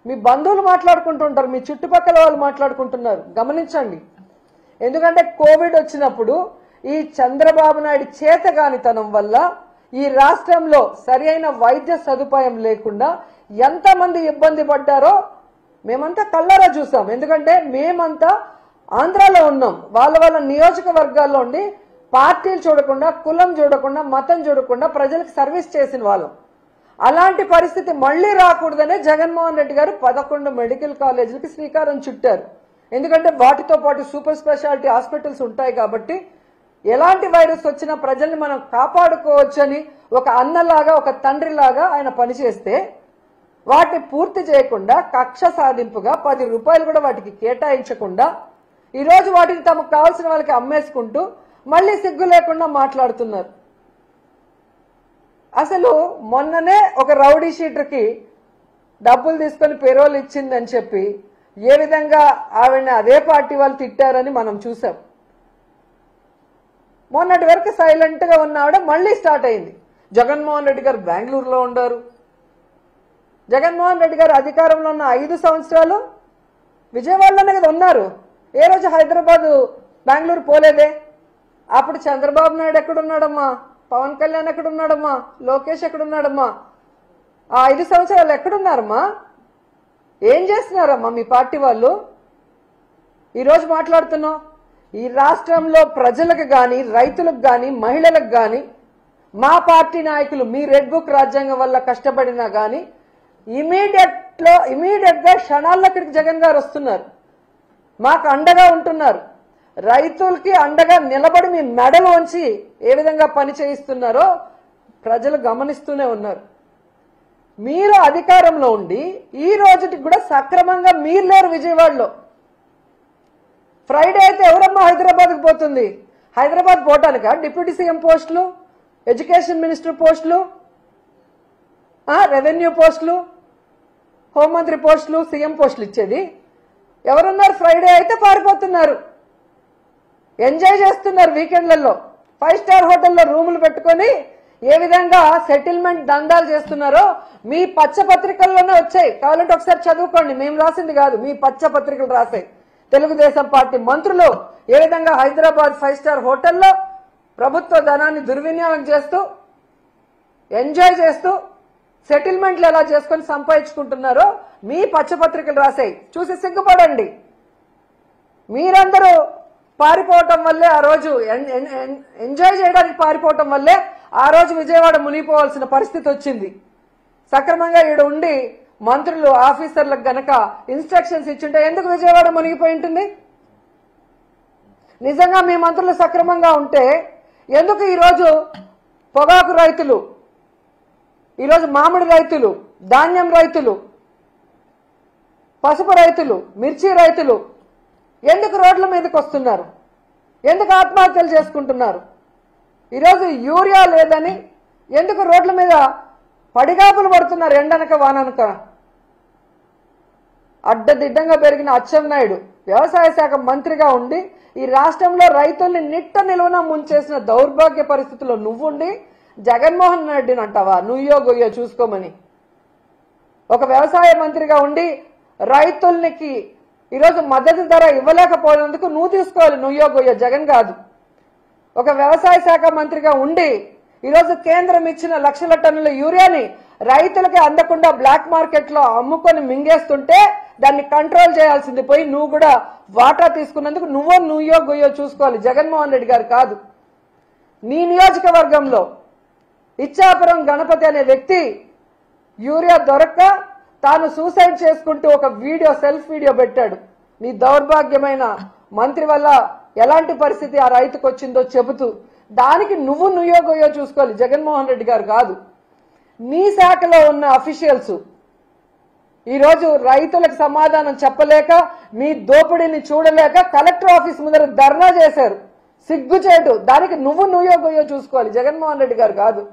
మీ బంధువులు మాట్లాడుకుంటుంటారు, మీ చుట్టుపక్కల వాళ్ళు మాట్లాడుకుంటున్నారు. గమనించండి. ఎందుకంటే కోవిడ్ వచ్చినప్పుడు ఈ చంద్రబాబు నాయుడు చేతగానితనం వల్ల ఈ రాష్ట్రంలో సరైన వైద్య సదుపాయం లేకుండా ఎంతమంది ఇబ్బంది పడ్డారో మేమంతా కళ్ళారా చూసాం. ఎందుకంటే మేమంతా ఆంధ్రాలో ఉన్నాం. వాళ్ళ నియోజకవర్గాల్లో ఉండి పార్టీలు చూడకుండా, కులం చూడకుండా, మతం చూడకుండా ప్రజలకు సర్వీస్ చేసిన వాళ్ళం. అలాంటి పరిస్థితి మళ్లీ రాకూడదనే జగన్మోహన్ రెడ్డి గారు 11 మెడికల్ కాలేజీలకి శ్రీకారం చుట్టారు. ఎందుకంటే వాటితో పాటు సూపర్ స్పెషాలిటీ హాస్పిటల్స్ ఉంటాయి కాబట్టి ఎలాంటి వైరస్ వచ్చినా ప్రజల్ని మనం కాపాడుకోవచ్చని ఒక అన్నలాగా, ఒక తండ్రిలాగా ఆయన పనిచేస్తే వాటిని పూర్తి చేయకుండా కక్ష సాధింపుగా 10 రూపాయలు కూడా వాటికి కేటాయించకుండా ఈరోజు వాటిని తమకు కావాల్సిన వాళ్ళకి అమ్మేసుకుంటూ మళ్ళీ సిగ్గు లేకుండా మాట్లాడుతున్నారు. అసలు మొన్ననే ఒక రౌడీ షీటర్కి డబ్బులు తీసుకొని పేరోల్ ఇచ్చిందని చెప్పి ఏ విధంగా ఆవిడని అదే పార్టీ వాళ్ళు తిట్టారని మనం చూసాం. మొన్నటి వరకు సైలెంట్ గా ఉన్న ఆవిడ మళ్ళీ స్టార్ట్ అయింది. జగన్మోహన్ రెడ్డి గారు బెంగళూరులో ఉండారు. జగన్మోహన్ రెడ్డి గారు అధికారంలో ఉన్న 5 సంవత్సరాలు విజయవాడలోనే కదా ఉన్నారు. ఏ రోజు హైదరాబాద్ బెంగళూరు పోలేదే. అప్పుడు చంద్రబాబు నాయుడు ఎక్కడున్నాడమ్మా, పవన్ కళ్యాణ్ ఎక్కడున్నాడమ్మా, లోకేష్ ఎక్కడున్నాడమ్మా, ఆ 5 సంవత్సరాలు ఎక్కడున్నారమ్మా, ఏం చేస్తున్నారమ్మా మీ పార్టీ వాళ్ళు? ఈరోజు మాట్లాడుతున్నాం. ఈ రాష్ట్రంలో ప్రజలకు గాని, రైతులకు గాని, మహిళలకు గాని మా పార్టీ నాయకులు మీ రెడ్ బుక్ రాజ్యాంగం వల్ల కష్టపడినా గాని ఇమీడియట్ గా క్షణాల్లో ఇక్కడికి జగన్ గారు వస్తున్నారు, మాకు అండగా ఉంటున్నారు. రైతులకి అండగా నిలబడి మీ మెడలు వంచి ఏ విధంగా పని చేయిస్తున్నారో ప్రజలు గమనిస్తూనే ఉన్నారు. మీరు అధికారంలో ఉండి ఈ రోజుకి కూడా సక్రమంగా మీరు లేరు విజయవాడలో. ఫ్రైడే అయితే ఎవరమ్మా హైదరాబాద్కి పోతుంది? హైదరాబాద్ పోవటానికా డిప్యూటీ సీఎం పోస్టులు, ఎడ్యుకేషన్ మినిస్టర్ పోస్టులు, రెవెన్యూ పోస్టులు, హోంమంత్రి పోస్టులు, సీఎం పోస్టులు ఇచ్చేది? ఎవరున్నారు? ఫ్రైడే అయితే పారిపోతున్నారు, ఎంజాయ్ చేస్తున్నారు వీకెండ్లలో. 5 స్టార్ హోటల్లో రూములు పెట్టుకొని ఏ విధంగా సెటిల్మెంట్ దందాలు చేస్తున్నారో మీ పచ్చ పత్రికల్లోనే వచ్చాయి. కావాలంటే ఒకసారి చదువుకోండి. మేము రాసింది కాదు, మీ పచ్చ పత్రికలు రాసాయి. తెలుగుదేశం పార్టీ మంత్రులు ఏ విధంగా హైదరాబాద్ 5 స్టార్ హోటల్లో ప్రభుత్వ ధనాన్ని దుర్వినియోగం చేస్తూ, ఎంజాయ్ చేస్తూ సెటిల్మెంట్లు ఎలా చేసుకొని సంపాదించుకుంటున్నారో మీ పచ్చపత్రికలు రాసాయి. చూసి సిగ్గుపడండి. మీరందరూ పారిపోవటం వల్లే ఆ రోజు ఎంజాయ్ చేయడానికి పారిపోవటం వల్లే ఆ రోజు విజయవాడ మునిగిపోవాల్సిన పరిస్థితి వచ్చింది. సక్రమంగా ఈడ ఉండి మంత్రులు, ఆఫీసర్లకు గనక ఇన్స్ట్రక్షన్స్ ఇచ్చుంటే ఎందుకు విజయవాడ మునిగిపోయి ఉంటుంది? నిజంగా మీ మంత్రులు సక్రమంగా ఉంటే ఎందుకు ఈరోజు పొగాకు రైతులు, ఈరోజు మామిడి రైతులు, ధాన్యం రైతులు, పసుపు రైతులు, మిర్చి రైతులు ఎందుకు రోడ్ల మీదకి వస్తున్నారు? ఎందుకు ఆత్మహత్యలు చేసుకుంటున్నారు? ఈరోజు యూరియా లేదని ఎందుకు రోడ్ల మీద పడిగాపులు పడుతున్నారు? ఎండనక వాననక. అడ్డదిడ్డంగా పెరిగిన అచ్చెన్నాయుడు వ్యవసాయ శాఖ మంత్రిగా ఉండి ఈ రాష్ట్రంలో రైతుల్ని నిట్ట నిలువున ముంచేసిన దౌర్భాగ్య పరిస్థితుల్లో నువ్వుండి జగన్మోహన్ రెడ్డిని అంటావా నుయ్యో గొయ్యో చూసుకోమని? ఒక వ్యవసాయ మంత్రిగా ఉండి రైతులకి ఈరోజు మద్దతు ధర ఇవ్వలేకపోయినందుకు నువ్వు తీసుకోవాలి నుయ్యో గొయ్యో, జగన్ కాదు. ఒక వ్యవసాయ శాఖ మంత్రిగా ఉండి ఈరోజు కేంద్రం ఇచ్చిన లక్షల టన్నుల యూరియాని రైతులకి అందకుండా బ్లాక్ మార్కెట్ లో అమ్ముకొని మింగేస్తుంటే దాన్ని కంట్రోల్ చేయాల్సింది పోయి నువ్వు కూడా వాటా తీసుకున్నందుకు నుయ్యో గొయ్యో చూసుకోవాలి, జగన్మోహన్ రెడ్డి గారు కాదు. నీ నియోజకవర్గంలో ఇచ్చాపురం గణపతి అనే వ్యక్తి యూరియా దొరక్క తాను సూసైడ్ చేసుకుంటూ ఒక వీడియో, సెల్ఫ్ వీడియో పెట్టాడు. నీ దౌర్భాగ్యమైన మంత్రి వల్ల ఎలాంటి పరిస్థితి ఆ రైతుకు వచ్చిందో చెబుతూ దానికి నుయ్యో గొయ్యో చూసుకోవాలి, జగన్మోహన్ రెడ్డి గారు కాదు. నీ శాఖలో ఉన్న అఫీషియల్స్ ఈరోజు రైతులకు సమాధానం చెప్పలేక, మీ దోపిడీని చూడలేక కలెక్టర్ ఆఫీస్ ముందర ధర్నా చేశారు. సిగ్గుచేటు. దానికి నుయ్యో గొయ్యో చూసుకోవాలి, జగన్మోహన్ రెడ్డి గారు కాదు.